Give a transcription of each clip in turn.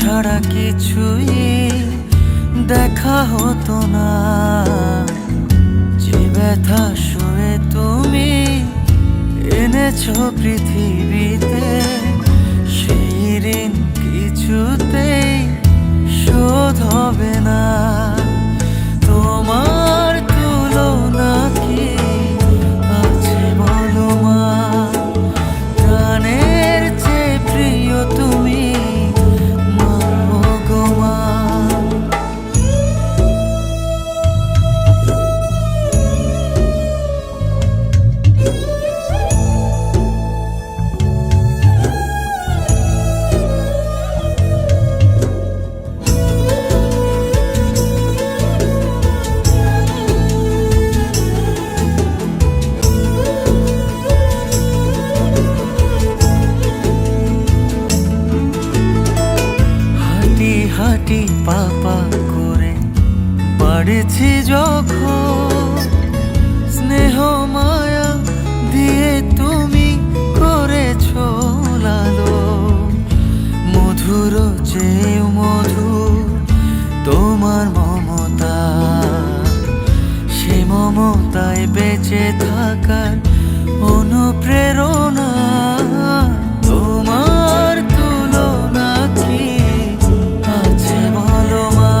ছাড়া কিছুই দেখা হতো না। যে ব্যথা শুয়ে তুমি এনেছো পৃথিবীতে, সেই ঋণ কিছুতেই শোধ হবে না। তোমার তুলনা কি আছে বলো মা? প্রাণের চেয়ে প্রিয় তুমি মা, গো মা। হাঁটি পাপা করে বাড়েছি যখন, স্নেহ মায়া দিয়ে তুমি করেছো লালো। মধুর চেয়ে মধুর তোমার মমতা, সে মমতায় বেঁচে থাকার অনুপ্রেরণা। তোমার তুলনা কি আছে বলো মা?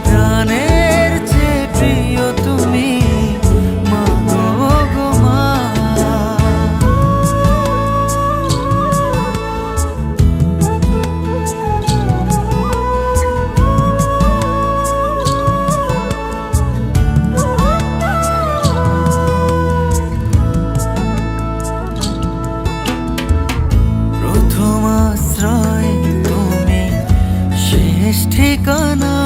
প্রাণের চেয়ে প্রিয় তুমি মা, গো মা। প্রথম আশ্রয় তুমি, শেষ ঠিকানা।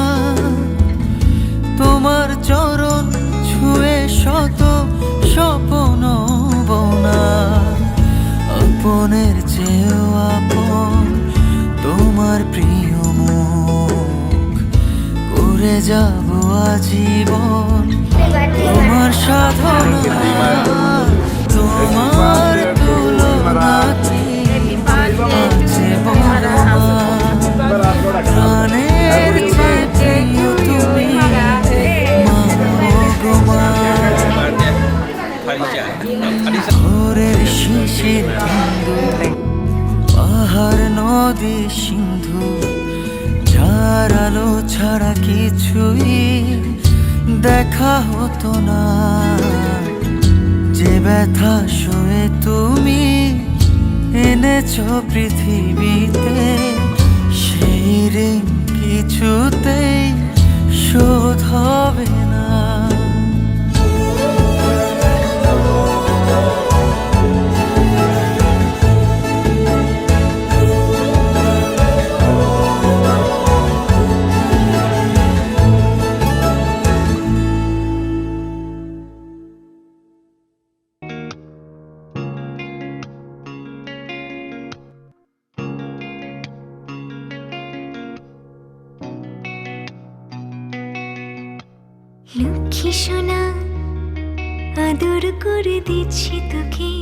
তোমার চরণ ছুঁয়ে শত স্বপ্ন বোনা। আপনের চেয়েও আপন তোমার প্রিয় মুখ, করে যাব আজীবন তোমার সাধনা। তোমার তুলনা কি আছে বলো মা? প্রাণের চেয়ে প্রিয় তুমি মা, গো মা। ভোরের শিশির বিন্দু, পাহাড় নদী সিন্ধু, যার আলো ছাড়া কিছুই দেখা হতো না। যে ব্যথা শুয়ে তুমি এনেছো পৃথিবীতে, সেই ঋণ কিছুতেই শোধ হবে না। লক্ষ্মী সোনা, আদর করে দিচ্ছি তোকে,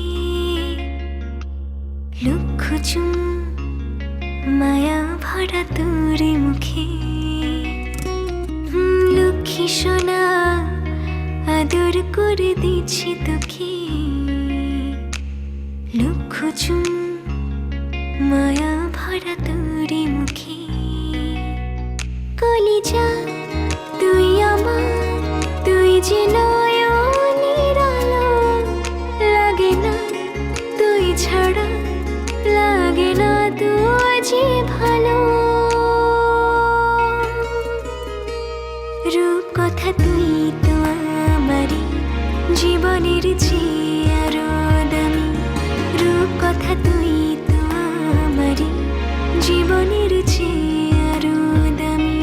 লক্ষ চুম মায়া ভরা তোর মুখে। লক্ষ্মী সোনা, আদর করে দিচ্ছি তোকে, লক্ষ চুম মায়া ভরা তোর মুখে। কলিজা তুই আমার, তুই যে নয়নের আলো, লাগে না তুই ছাড়া, লাগে না তুই যে ভালো। রূপ কথা তুই তো আমারই জীবনের চেয়ে আরো দামি। রূপ কথা তুই তো আমারই জীবনের চেয়ে আরো দামি।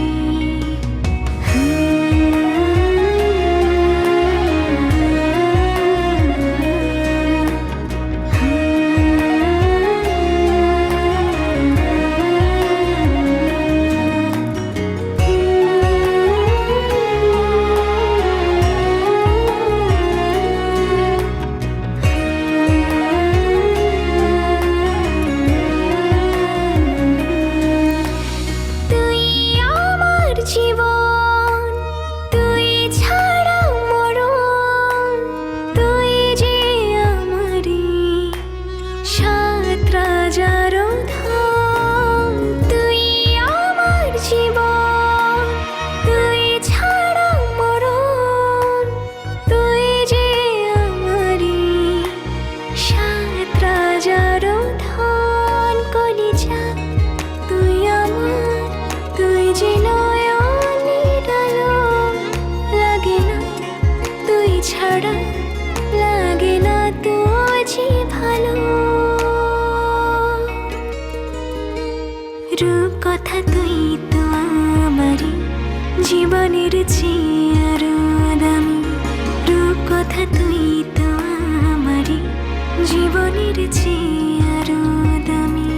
রূপকথা তুই তো আমারই জীবনের চেয়ে আরো দামি রূপকথা তুই তো আমারই জীবনের চেয়ে আরো দামি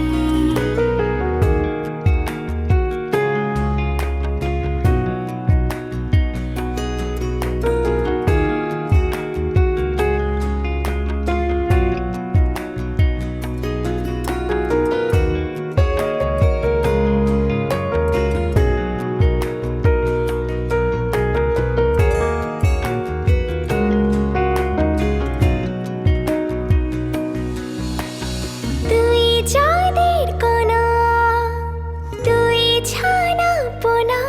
তুই চাঁদের কণা তুই ছানা পোনা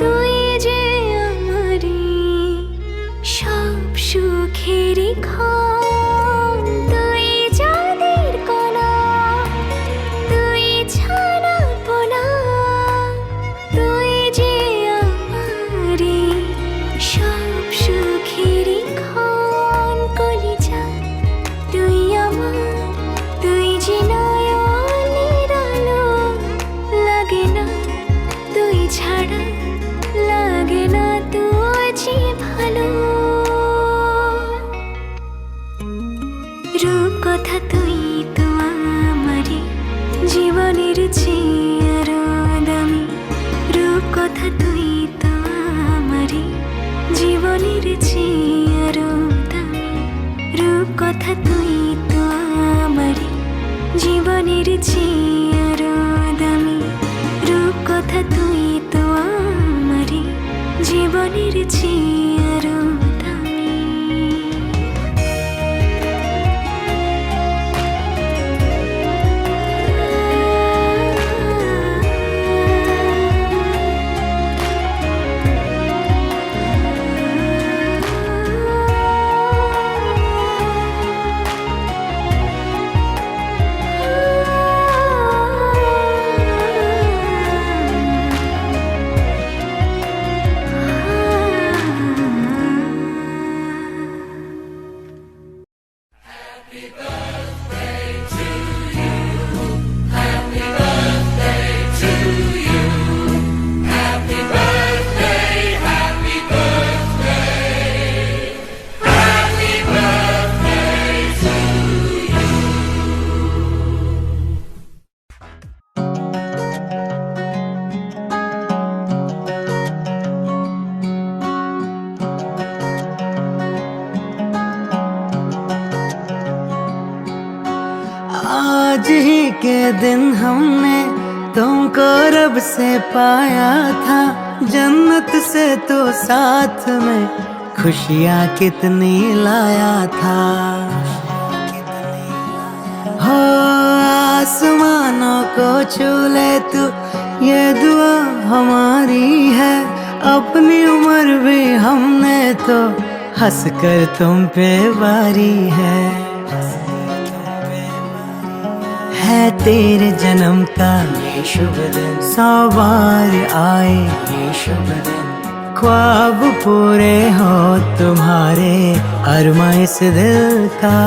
তুই যে আমারই সব সুখেরই ক্ষণ তুই চাঁদের কণা তুই ছানা পোনা তুই যে আমারই সব সুখেরই ক্ষণ কলিজা তুই আমার তুই যে নয়নের আলো লাগে না তুই ছাড়া লাগে না তুই যে ভালো রূপকথা তুই তো আমারই জীবনের চেয়ে আরো দামি রূপকথা তুই তো আমারই জীবনের চেয়ে আরো দামি রূপকথা তুই তো আমারই জীবনের চেয়ে আরো দামি রূপকথা তুই তো আমারই জীবনের চেয়ে আরো দামি आज ही के दिन हमने तुमको रब से पाया था जन्नत से तो साथ में खुशियाँ कितनी लाया था हो आसमानों को छू ले तू ये दुआ हमारी है अपनी उम्र भी हमने तो हंस कर तुम पे वारी है तेरे जन्म का ये शुभ दिन 100 बार आए ये शुभ दिन ख्वाब पूरे हो तुम्हारे अरमा इस दिल का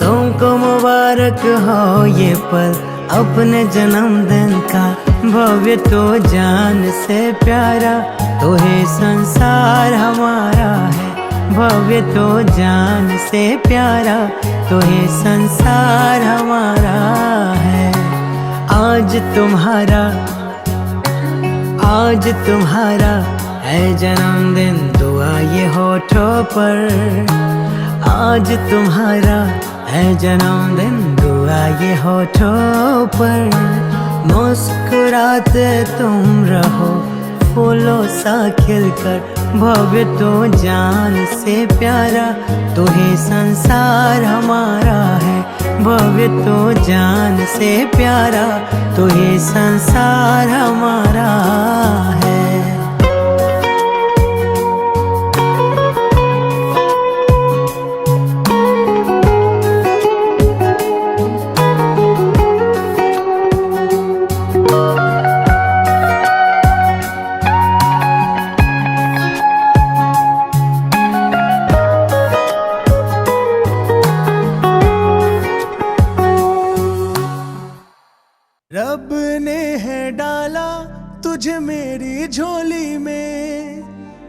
तुमको मुबारक हो ये पल अपने जन्मदिन का भव्य तो जान से प्यारा तो है संसार हमारा है भव्य तो जान से प्यारा तो ये संसार हमारा है आज तुम्हारा है जन्मदिन दुआ ये होठों पर आज तुम्हारा है जन्मदिन दुआ ये होठों पर मुस्कुराते तुम रहो फूलों सा खिलकर भव्य तो जान से प्यारा तो ही संसार हमारा है भव्य तो जान से प्यारा तो ही संसार हमारा है रब ने तुझे मेरी झोली में,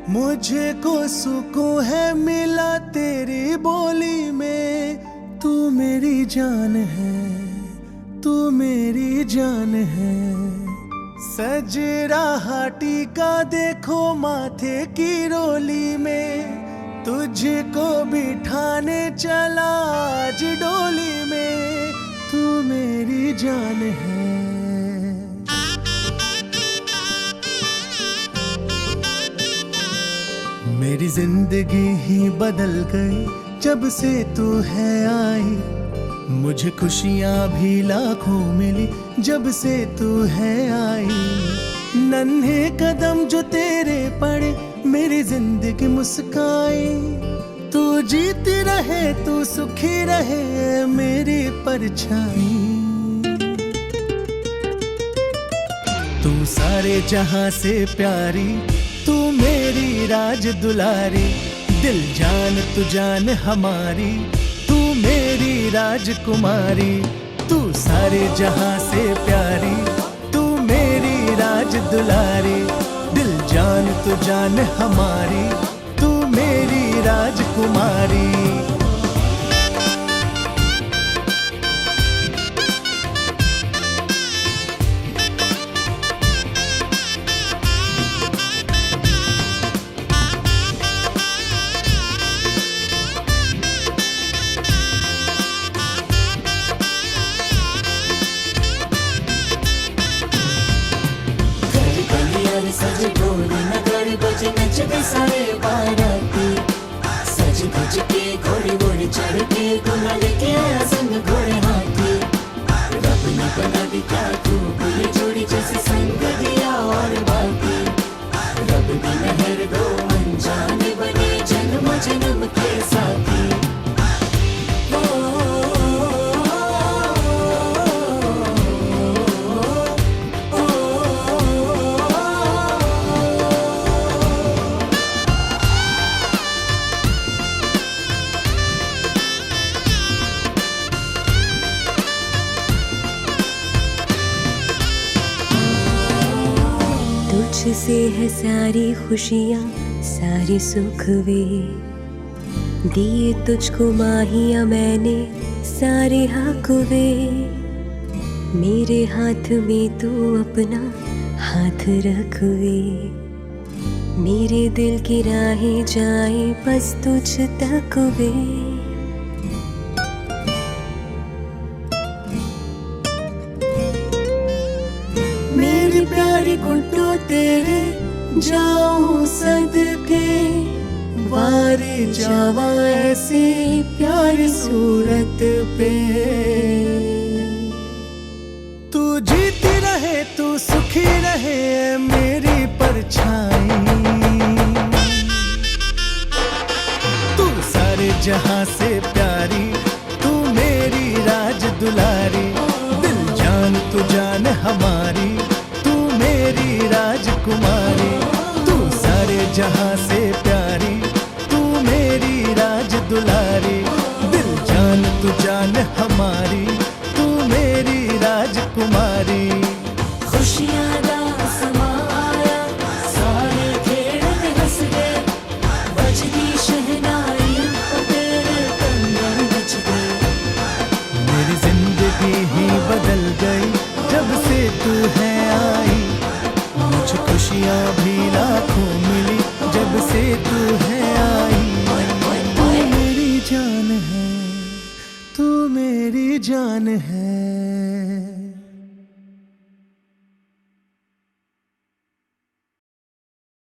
मुझे को सुकून है मिला तेरी बोली में। तू मेरी जान है, तू मेरी जान है। सज रहा टीका देखो माथे की रोली में, तुझको बिठाने चला आज डोली में। तू मेरी जान है। मेरी जिंदगी ही बदल गई जब से तू है आई, मुझे खुशियां भी लाखों मिली जब से तू है आई। नन्हे कदम जो तेरे पड़े मेरी जिंदगी मुस्काई, तू जीती रहे तू सुखी रहे मेरी परछाई। तू सारे जहां से प्यारी, तू मेरी राज दुलारी, दिल जान तू जान हमारी, तू मेरी राजकुमारी। तू सारे जहां से प्यारी, तू मेरी राज दुलारी, दिल जान तू जान हमारी, तू मेरी राजकुमारी। सज ढोल नगर बज नचते सारे बाराती, सज धज के घोड़े घोड़े चढ़ के दूल्हा लेके आया संग घोड़े हाथी। रब ने बना दी क्या खूब ये जोड़ी जैसे संग दिया और बाकी। रब ने मेहर दो अनजाने बने जन्म जन्म के साथी। तुझसे है सारी खुशियाँ सारे सुख वे, दिए तुझको माहिया मैंने सारे हक वे। मेरे हाथ में तू अपना हाथ रख वे, मेरे दिल की राहें जाए बस तुझ तक वे। मेरे प्यारे गुड्डो तेरे जाऊं सदके, वारे जावा ऐसे प्यारी सूरत पे। तू जीती रहे तू सुखी रहे मेरी परछाई। तू सारे जहां से प्यारी, तू मेरी राज दुलारी, दिल जान तू जान हमारी, तू मेरी राजकुमारी। तू सारे जहां से प्यारी, तू मेरी राज दुलारी, दिल जान तू जान हमारी, तू मेरी राजकुमारी। खुशियां दा समा आया सारे खेड़ते हंस गए, बजदी शहनाई तेरे कंगन नच गए। मेरी जिंदगी ही बदल गई जब से तू है आई, मुझे खुशियां भी लाखों मिली जब से तू है